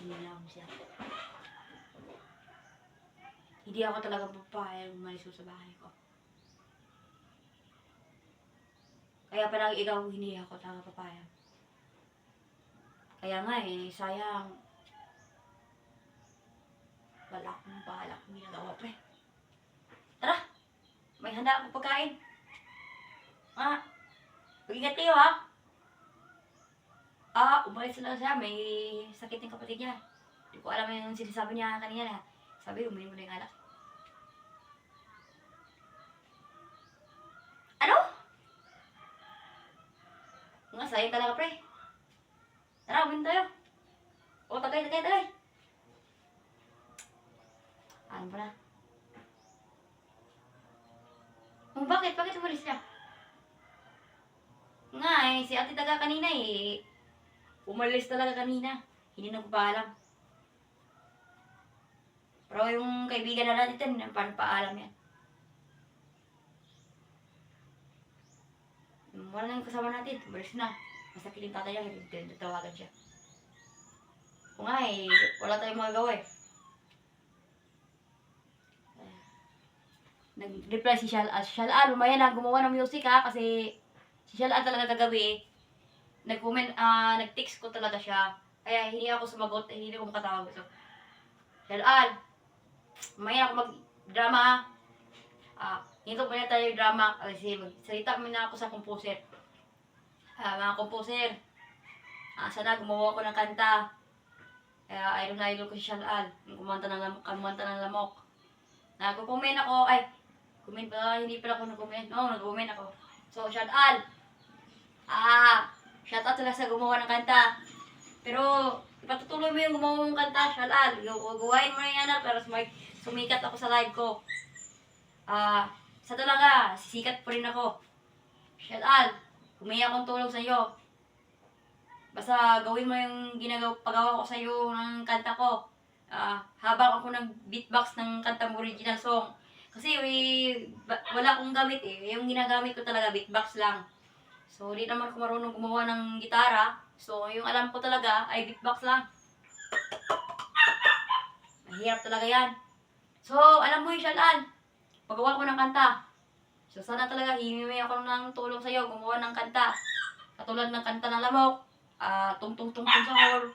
nilaw siya. Hindi ako talaga papayag umalis sa bahay ko. Kaya parang ikaw hindi ako talaga papayag. Kaya nga sayang. Wala akong balak ginagawa pre. Tara! May handa akong pagkain. Mag-ingat kayo ha. Umalis na siya. May sakit ng kapatid niya. Hindi ko alam yung sinasabi niya kanina na. Sabi, uminom mo na yung alak. Ano? Nga, sayang talaga pre. Tara, uminom tayo. Tagay. Ano ba na? Bakit? Bakit umalis siya? Nga si ate taga kanina umalis talaga kanina. Hindi na ko pa alam. Pero yung kaibigan na natin, paano pa alam yan? Wala na yung kasama natin. Umalis na. Masakit yung tatay niya. Hindi tawagan siya. Kung nga wala tayong magagawa Nag-reply si Shalal. Shalal, umaya na gumawa ng music ha. Kasi si Shalal talaga kagabi nag-comment, nag-text ko talaga siya. Kaya hindi ako sumagot, hindi ko makatawag. So, Shalal, umaya ako mag-drama ha. Hinto pa niya tayo yung drama. Kasi magsalita muna ako sa composer. Mga composer, sana gumawa ko ng kanta. Kaya idol ko si Shalal. Kumanta ng lamok. Nagko-comment ako, comment ba? Hindi pala ako nag-comment. No, nag-comment ako. So, Shalal. Shout out sila sa gumawa ng kanta. Pero, ipatutuloy mo yung gumawa ng kanta, Shalal. Gugawain mo na yan, pero sumikat ako sa live ko. Sa talaga, sisikat pa rin ako. Shalal, humingi akong tulong sa iyo. Basta gawin mo yung pagawa ko sa iyo ng kanta ko. Habang ako nag-beatbox ng kantang original song. Kasi wala akong gamit Yung ginagamit ko talaga, beatbox lang. So, di naman ako marunong gumawa ng gitara. So, yung alam ko talaga ay beatbox lang. Mahirap talaga yan. So, alam mo yung Shalal, pagawa ko ng kanta. So, sana talaga hihingi ako ng tulong sa iyo, gumawa ng kanta. Katulad ng kanta ng lamok, tung-tung-tung sa hall.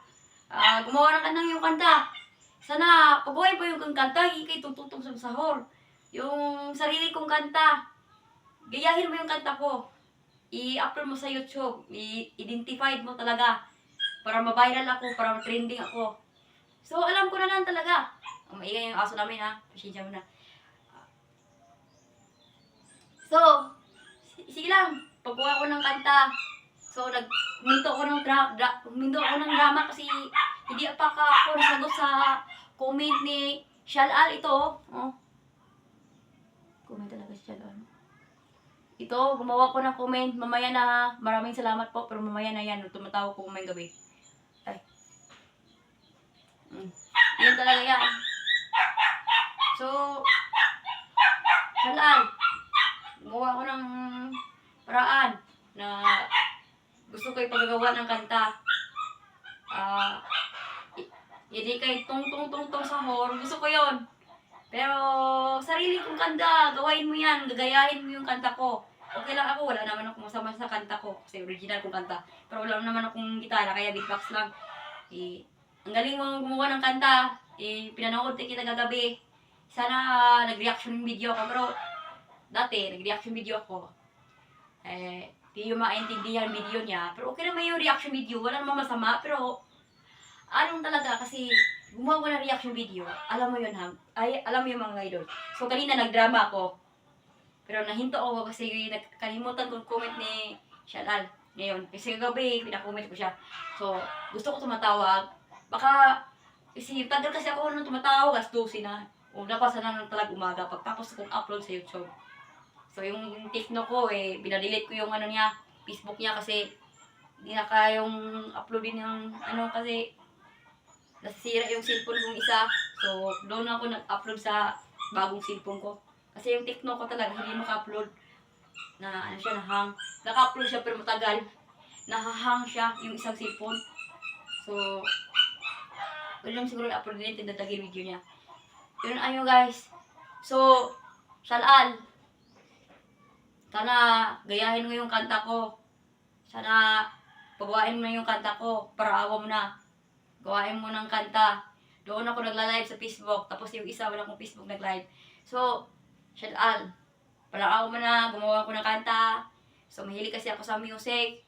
Gumawa ng kanta yung kanta. Sana, pagawain po yung kanta, ikay tung-tung sa hall. Yung sarili kong kanta, gayahin mo yung kanta ko. I-upload mo sa YouTube. I-identified mo talaga. Para ma-viral ako, para ma-trending ako. So, alam ko na lang talaga. Maingay yung aso namin ha. Pasensya mo na. So, sige lang. Pagkuha ko ng kanta. So, huminto ako ng drama kasi hindi pa ako nasagot sa comment ni Shalal ito. Comment talaga si Shalal. Ito, gumawa ko ng comment. Mamaya na ha. Maraming salamat po. Pero mamaya na yan. Tumatawag ko kumain gabi. Yan talaga yan. So, Shalal, gumawa ko ng paraan na gusto ko ipagagawa ng kanta. Hindi kay tung-tung-tung sa hall. Gusto ko yon. Pero, sarili kong kanta, gawain mo yan, gagayahin mo yung kanta ko. Okay lang ako, wala naman akong masama sa kanta ko, kasi original kong kanta. Pero wala naman akong gitara, kaya beatbox lang. Ang galing mo gumawa ng kanta, pinanood kita kagabi. Sana nag-reaction video ako, pero dati, nag-reaction video ako. Di yung maintindihan video niya, pero okay naman yung reaction video, wala naman masama, pero anong talaga, kasi gumawa ko ng reaction video, alam mo yun alam mo yung mga idol. So kanina nagdrama ako, pero nahinto ako kasi nakalimutan kong comment ni Shalal ngayon. Kasi kagabi, pinakomment ko siya. So, gusto ko tumatawag. Baka, kasi tagal kasi ako nung tumatawag, as 12 na. O napasa na talaga umaga pagtapos kong upload sa YouTube. So, yung Tekno ko, binadelete ko yung niya, Facebook niya kasi hindi na kayong uploadin yung kasi nasisira yung cellphone kong isa. So, doon ako nag-upload sa bagong cellphone ko. Kasi yung Tekno ko talaga, hindi maka-upload. Siya, nahang. Naka-upload siya pero matagal. Nahahang siya yung isang cellphone. So, Pwede lang siguro i-upload din, tinatagin video niya. Yun ayun guys. So, Shalal, sana gayahin mo yung kanta ko. Sana pagawain mo yung kanta ko para awa mo na. Gawain mo ng kanta. Doon ako nagla-live sa Facebook, tapos yung isa wala akong Facebook nag-live. So, Shalal, para awa mo na, gumawa ko ng kanta. So, mahilig kasi ako sa music.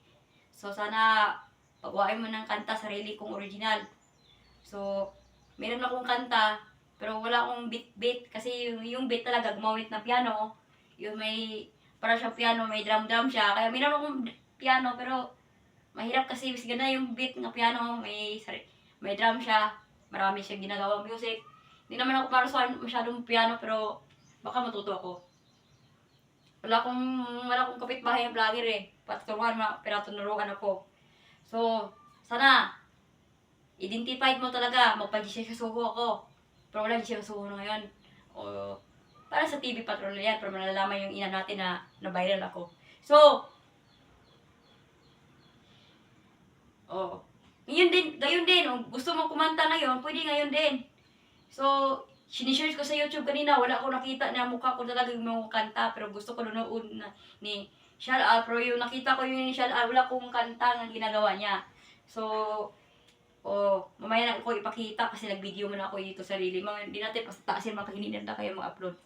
So, sana pagawain mo ng kanta, sarili kong original. So, meron akong kanta, pero wala akong beat kasi yung beat talaga gumawit ng piano. Yung may para siyang piano, may drum siya. Kaya meron akong piano pero mahirap kasi sige na yung beat ng piano, may drum siya. Marami siyang ginagawang music. Hindi naman ako para sa masyadong piano pero baka matuto ako. Wala akong kapitbahay ng vlogger eh. Pero tunuruan ako. So, sana identified mo talaga, magpa-Jisuho ako. Pero wala Jisuho na ngayon. O, para sa TV Patrol yan, para malalaman yung ina natin na viral ako. So, gayon din, kung gusto mo kumanta ngayon, pwede ngayon din. So, sinishare ko sa YouTube kanina, wala ako nakita na mukha ko talaga yung mga kanta, pero gusto ko nunood na ni Shalal, pero yung nakita ko yung ni Shalal, wala akong kanta na ginagawa niya. So, mamaya na ako ipakita kasi nag-video mo na ako dito sa sarili. Hindi natin taasin mga kahininin na kayo mag-upload.